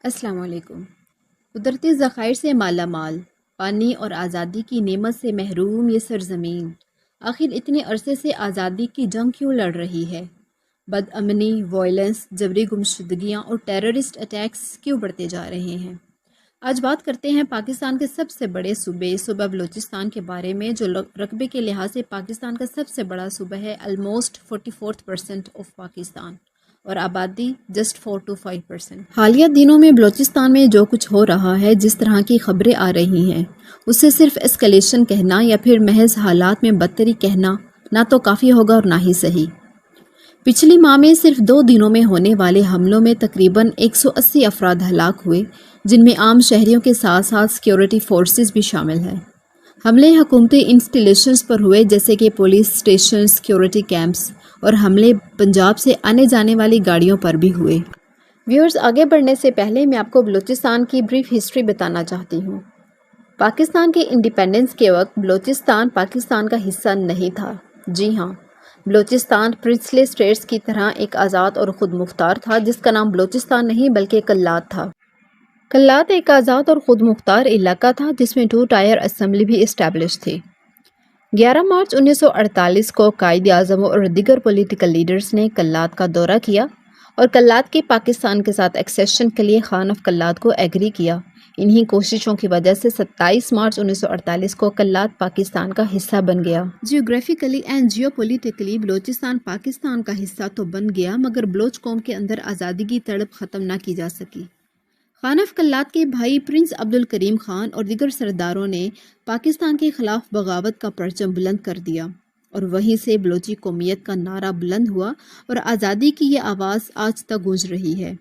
السلام علیکم۔ قدرتی ذخائر سے مالا مال، پانی اور آزادی کی نعمت سے محروم یہ سرزمین آخر اتنے عرصے سے آزادی کی جنگ کیوں لڑ رہی ہے؟ بد امنی، وائلنس، جبری گمشدگیاں اور ٹیررسٹ اٹیکس کیوں بڑھتے جا رہے ہیں؟ آج بات کرتے ہیں پاکستان کے سب سے بڑے صوبہ بلوچستان کے بارے میں، جو رقبے کے لحاظ سے پاکستان کا سب سے بڑا صوبہ ہے، آلموسٹ 44% آف پاکستان، اور آبادی جسٹ 4 to 5%۔ حالیہ دنوں میں بلوچستان میں جو کچھ ہو رہا ہے، جس طرح کی خبریں آ رہی ہیں، اسے صرف اسکلیشن کہنا یا پھر محض حالات میں بدتری کہنا نہ تو کافی ہوگا اور نہ ہی صحیح۔ پچھلی ماہ میں صرف 2 دنوں میں ہونے والے حملوں میں تقریباً 180 افراد ہلاک ہوئے، جن میں عام شہریوں کے ساتھ ساتھ سیکیورٹی فورسز بھی شامل ہیں۔ حملے حکومتی انسٹالیشنز پر ہوئے، جیسے کہ پولیس اسٹیشن، سیکیورٹی کیمپس، اور حملے پنجاب سے آنے جانے والی گاڑیوں پر بھی ہوئے۔ ویورز، آگے بڑھنے سے پہلے میں آپ کو بلوچستان کی بریف ہسٹری بتانا چاہتی ہوں۔ پاکستان کے انڈیپینڈنس کے وقت بلوچستان پاکستان کا حصہ نہیں تھا۔ جی ہاں، بلوچستان پرنسلی اسٹیٹس کی طرح ایک آزاد اور خود مختار تھا، جس کا نام بلوچستان نہیں بلکہ کلات تھا۔ کلات ایک آزاد اور خود مختار علاقہ تھا جس میں 2 ٹائر اسمبلی بھی اسٹیبلش تھی۔ 11 مارچ 1948 کو قائد اعظموں اور دیگر پولیٹیکل لیڈرز نے کلات کا دورہ کیا اور کلات کے پاکستان کے ساتھ ایکسیشن کے لیے خان آف کلات کو ایگری کیا۔ انہی کوششوں کی وجہ سے 27 مارچ 1948 کو کلات پاکستان کا حصہ بن گیا۔ Geographically and geopolitically Balochistan Pakistan کا حصہ تو بن گیا، مگر بلوچ قوم کے اندر آزادی کی تڑپ ختم نہ کی جا سکی۔ خان آف کلات کے بھائی پرنس عبدالکریم خان اور دیگر سرداروں نے پاکستان کے خلاف بغاوت کا پرچم بلند کر دیا، اور وہیں سے بلوچی قومیت کا نعرہ بلند ہوا اور آزادی کی یہ آواز آج تک گونج رہی ہے۔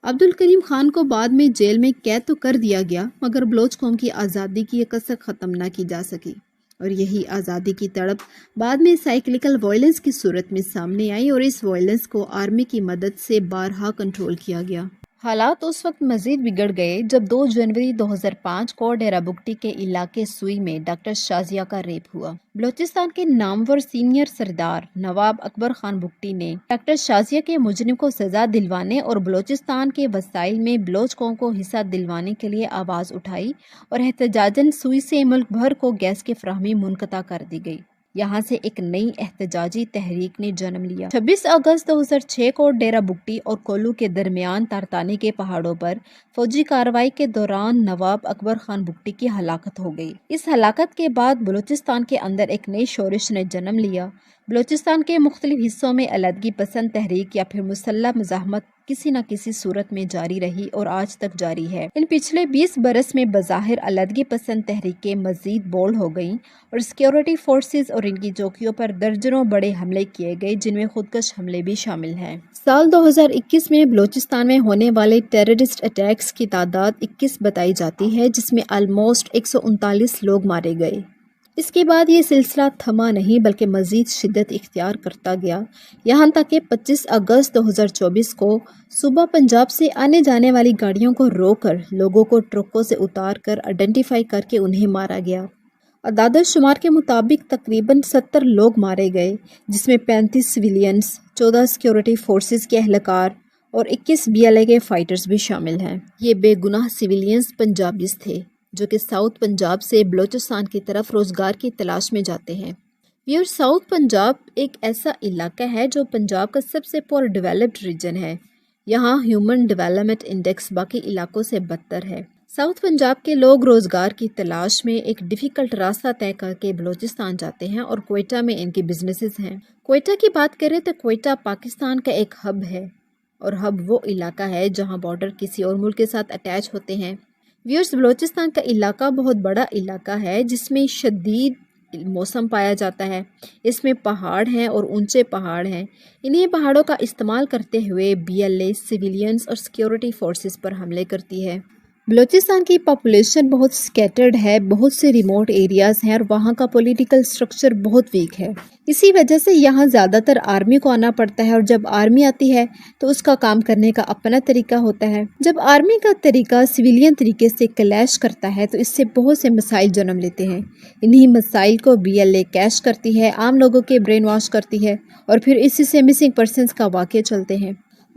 عبدالکریم خان کو بعد میں جیل میں قید تو کر دیا گیا، مگر بلوچ قوم کی آزادی کی یہ کسر ختم نہ کی جا سکی، اور یہی آزادی کی تڑپ بعد میں سائیکلیکل وائلنس کی صورت میں سامنے آئی، اور اس وائلنس کو آرمی کی مدد سے بارہا کنٹرول کیا گیا۔ حالات اس وقت مزید بگڑ گئے جب 2 جنوری 2005 کو ڈیرہ بگٹی کے علاقے سوئی میں ڈاکٹر شازیہ کا ریپ ہوا۔ بلوچستان کے نامور سینئر سردار نواب اکبر خان بگٹی نے ڈاکٹر شازیہ کے مجرم کو سزا دلوانے اور بلوچستان کے وسائل میں بلوچ قوم کو حصہ دلوانے کے لیے آواز اٹھائی، اور احتجاجاً سوئی سے ملک بھر کو گیس کی فراہمی منقطع کر دی گئی۔ یہاں سے ایک نئی احتجاجی تحریک نے جنم لیا۔ 26 اگست 2006 کو ڈیرہ بگٹی اور کولو کے درمیان تارتانی کے پہاڑوں پر فوجی کارروائی کے دوران نواب اکبر خان بگٹی کی ہلاکت ہو گئی۔ اس ہلاکت کے بعد بلوچستان کے اندر ایک نئی شورش نے جنم لیا۔ بلوچستان کے مختلف حصوں میں علیحدگی پسند تحریک یا پھر مسلح مزاحمت کسی نہ کسی صورت میں جاری رہی اور آج تک جاری ہے۔ ان پچھلے 20 برس میں بظاہر علیحدگی پسند تحریکیں مزید بولڈ ہو گئیں، اور سیکیورٹی فورسز اور ان کی چوکیوں پر درجنوں بڑے حملے کیے گئے، جن میں خودکش حملے بھی شامل ہیں۔ سال 2021 میں بلوچستان میں ہونے والے ٹیررسٹ اٹیکس کی تعداد 21 بتائی جاتی ہے، جس میں آلموسٹ 139 لوگ مارے گئے۔ اس کے بعد یہ سلسلہ تھما نہیں بلکہ مزید شدت اختیار کرتا گیا، یہاں تک کہ 25 اگست 2024 کو صوبہ پنجاب سے آنے جانے والی گاڑیوں کو روک کر لوگوں کو ٹرکوں سے اتار کر آئیڈینٹیفائی کر کے انہیں مارا گیا۔ اعداد و شمار کے مطابق تقریباً 70 لوگ مارے گئے، جس میں 35 سویلینز، 14 سیکیورٹی فورسز کے اہلکار اور 21 BLA کے فائٹرز بھی شامل ہیں۔ یہ بے گناہ سویلینز پنجابیز تھے، جو کہ ساؤتھ پنجاب سے بلوچستان کی طرف روزگار کی تلاش میں جاتے ہیں۔ یہ ساؤتھ پنجاب ایک ایسا علاقہ ہے جو پنجاب کا سب سے پور ڈیولپڈ ریجن ہے۔ یہاں ہیومن ڈیولپمنٹ انڈیکس باقی علاقوں سے بدتر ہے۔ ساؤتھ پنجاب کے لوگ روزگار کی تلاش میں ایک ڈیفیکلٹ راستہ طے کر کے بلوچستان جاتے ہیں، اور کوئٹہ میں ان کی بزنسز ہیں۔ کوئٹہ کی بات کریں تو کوئٹہ پاکستان کا ایک ہب ہے، اور ہب وہ علاقہ ہے جہاں بارڈر کسی اور ملک کے ساتھ اٹیچ ہوتے ہیں۔ ویورز، بلوچستان کا علاقہ بہت بڑا علاقہ ہے جس میں شدید موسم پایا جاتا ہے۔ اس میں پہاڑ ہیں اور اونچے پہاڑ ہیں۔ انہی پہاڑوں کا استعمال کرتے ہوئے BLA سویلینز اور سیکیورٹی فورسز پر حملے کرتی ہے۔ بلوچستان کی پاپولیشن بہت سکیٹرڈ ہے، بہت سے ریموٹ ایریاز ہیں، اور وہاں کا پولیٹیکل سٹرکچر بہت ویک ہے۔ اسی وجہ سے یہاں زیادہ تر آرمی کو آنا پڑتا ہے، اور جب آرمی آتی ہے تو اس کا کام کرنے کا اپنا طریقہ ہوتا ہے۔ جب آرمی کا طریقہ سویلین طریقے سے کلیش کرتا ہے تو اس سے بہت سے مسائل جنم لیتے ہیں۔ انہی مسائل کو BLA کیش کرتی ہے، عام لوگوں کے برین واش کرتی ہے، اور پھر اسی سے مسنگ پرسنز کا واقعے چلتے ہیں۔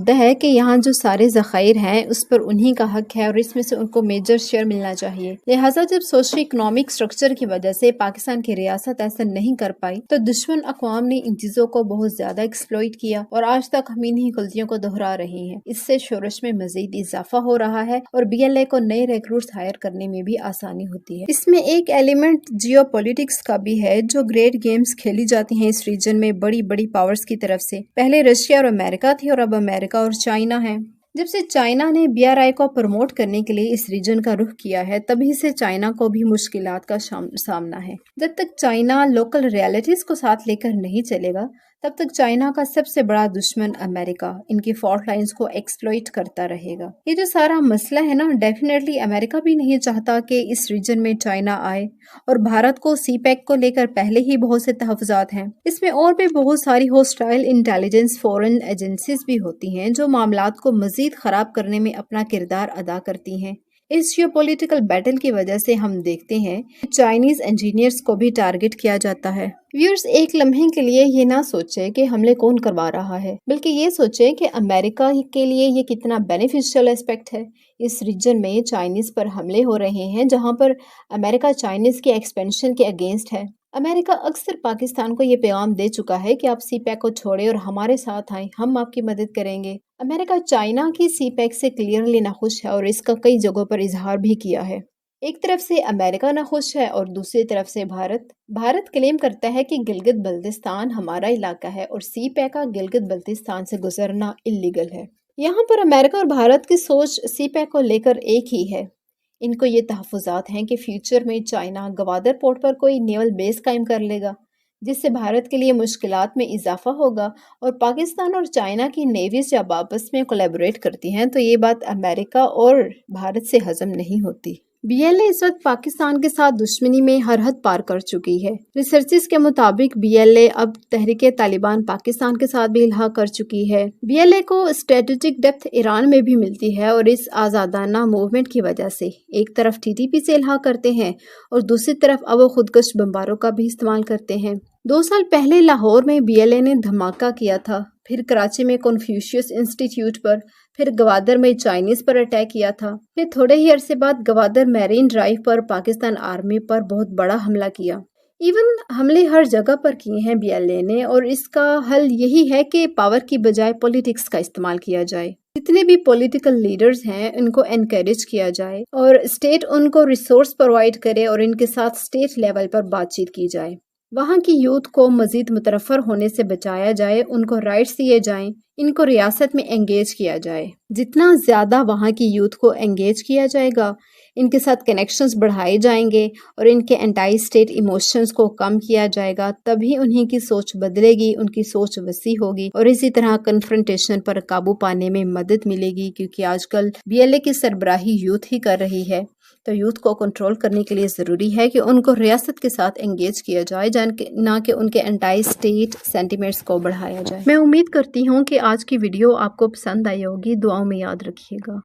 مدعا ہے کہ یہاں جو سارے ذخائر ہیں اس پر انہی کا حق ہے اور اس میں سے ان کو میجر شیئر ملنا چاہیے۔ لہٰذا جب سوشل اکنامک سٹرکچر کی وجہ سے پاکستان کی ریاست ایسا نہیں کر پائی تو دشمن اقوام نے ان چیزوں کو بہت زیادہ ایکسپلوئٹ کیا اور آج تک ہم انہی غلطیوں کو دہرا رہے ہیں۔ اس سے شورش میں مزید اضافہ ہو رہا ہے اور BLA کو نئے ریکروٹس ہائر کرنے میں بھی آسانی ہوتی ہے۔ اس میں ایک ایلیمنٹ جیو پولیٹکس کا بھی ہے جو گریٹ گیمز کھیلی جاتی ہیں اس ریجن میں بڑی بڑی پاورز کی طرف سے۔ پہلے رشیا اور امریکہ تھی اور اب امریکہ اور چائنا ہے۔ جب سے چائنا نے BRI کو پروموٹ کرنے کے لیے اس ریجن کا رخ کیا ہے تبھی سے چائنا کو بھی مشکلات کا سامنا ہے۔ جب تک چائنا لوکل ریالٹیز کو ساتھ لے کر نہیں چلے گا تب تک چائنا کا سب سے بڑا دشمن امریکہ ان کی فالٹ لائنز کو ایکسپلوئٹ کرتا رہے گا۔ یہ جو سارا مسئلہ ہے نا، ڈیفینیٹلی امریکہ بھی نہیں چاہتا کہ اس ریجن میں چائنا آئے اور بھارت کو CPEC کو لے کر پہلے ہی بہت سے تحفظات ہیں۔ اس میں اور بھی بہت ساری ہوسٹائل انٹیلیجنس فورن ایجنسیز بھی ہوتی ہیں جو معاملات کو مزید خراب کرنے میں اپنا کردار ادا کرتی ہیں۔ اس جیو پولیٹیکل بیٹل کی وجہ سے ہم دیکھتے ہیں کہ چائنیز انجینئرز کو بھی ٹارگٹ کیا جاتا ہے۔ ویورز ایک لمحے کے لیے یہ نہ سوچے کہ حملے کون کروا رہا ہے، بلکہ یہ سوچے کہ امریکہ کے لیے یہ کتنا بینیفیشل اسپیکٹ ہے۔ اس ریجن میں چائنیز پر حملے ہو رہے ہیں جہاں پر امریکہ چائنیز کے ایکسپینشن کے اگینسٹ ہے۔ امریکہ اکثر پاکستان کو یہ پیغام دے چکا ہے کہ آپ CPEC کو چھوڑیں اور ہمارے ساتھ آئیں، ہم آپ کی مدد کریں گے۔ امریکہ چائنا کی CPEC سے کلیئرلی ناخوش ہے اور اس کا کئی جگہوں پر اظہار بھی کیا ہے۔ ایک طرف سے امریکہ ناخوش ہے اور دوسری طرف سے بھارت کلیم کرتا ہے کہ گلگت بلتستان ہمارا علاقہ ہے اور CPEC کا گلگت بلتستان سے گزرنا اللیگل ہے۔ یہاں پر امریکہ اور بھارت کی سوچ CPEC کو لے کر ایک ہی ہے۔ ان کو یہ تحفظات ہیں کہ فیوچر میں چائنا گوادر پورٹ پر کوئی نیول بیس قائم کر لے گا جس سے بھارت کے لیے مشکلات میں اضافہ ہوگا، اور پاکستان اور چائنا کی نیویز جب آپس میں کولیبوریٹ کرتی ہیں تو یہ بات امریکہ اور بھارت سے ہضم نہیں ہوتی۔ BLA اس وقت پاکستان کے ساتھ دشمنی میں ہر حد پار کر چکی ہے۔ ریسرچز کے مطابق BLA اب تحریک طالبان پاکستان کے ساتھ بھی الحاق کر چکی ہے۔ BLA کو اسٹریٹجک ڈیپتھ ایران میں بھی ملتی ہے اور اس آزادانہ موومنٹ کی وجہ سے ایک طرف TTP سے الحاق کرتے ہیں اور دوسری طرف اب وہ خودکش بمباروں کا بھی استعمال کرتے ہیں۔ 2 سال پہلے لاہور میں BLA نے دھماکہ کیا تھا، پھر کراچی میں کنفیوشیس انسٹیٹیوٹ پر، پھر گوادر میں چائنیز پر اٹیک کیا تھا، پھر تھوڑے ہی عرصے بعد گوادر میرین ڈرائیو پر پاکستان آرمی پر بہت بڑا حملہ کیا۔ ایون حملے ہر جگہ پر کیے ہیں BLA نے، اور اس کا حل یہی ہے کہ پاور کی بجائے پولیٹکس کا استعمال کیا جائے۔ جتنے بھی پولیٹیکل لیڈرز ہیں ان کو انکریج کیا جائے اور اسٹیٹ ان کو ریسورس پرووائڈ کرے اور ان کے ساتھ اسٹیٹ لیول پر بات چیت کی جائے۔ وہاں کی یوتھ کو مزید مترفر ہونے سے بچایا جائے، ان کو رائٹس دیے جائیں، ان کو ریاست میں انگیج کیا جائے۔ جتنا زیادہ وہاں کی یوتھ کو انگیج کیا جائے گا، ان کے ساتھ کنیکشنز بڑھائے جائیں گے اور ان کے اینٹی اسٹیٹ ایموشنز کو کم کیا جائے گا، تبھی انہی کی سوچ بدلے گی، ان کی سوچ وسیع ہوگی اور اسی طرح کنفرنٹیشن پر قابو پانے میں مدد ملے گی، کیونکہ آج کل BLA کی سربراہی یوتھ ہی کر رہی ہے۔ تو یوتھ کو کنٹرول کرنے کے لیے ضروری ہے کہ ان کو ریاست کے ساتھ انگیج کیا جائے، نہ کہ ان کے اینٹی اسٹیٹ سینٹیمنٹس کو بڑھایا جائے۔ میں امید کرتی ہوں کہ آج کی ویڈیو آپ کو پسند آئی ہوگی، دعاؤں میں یاد رکھیے گا۔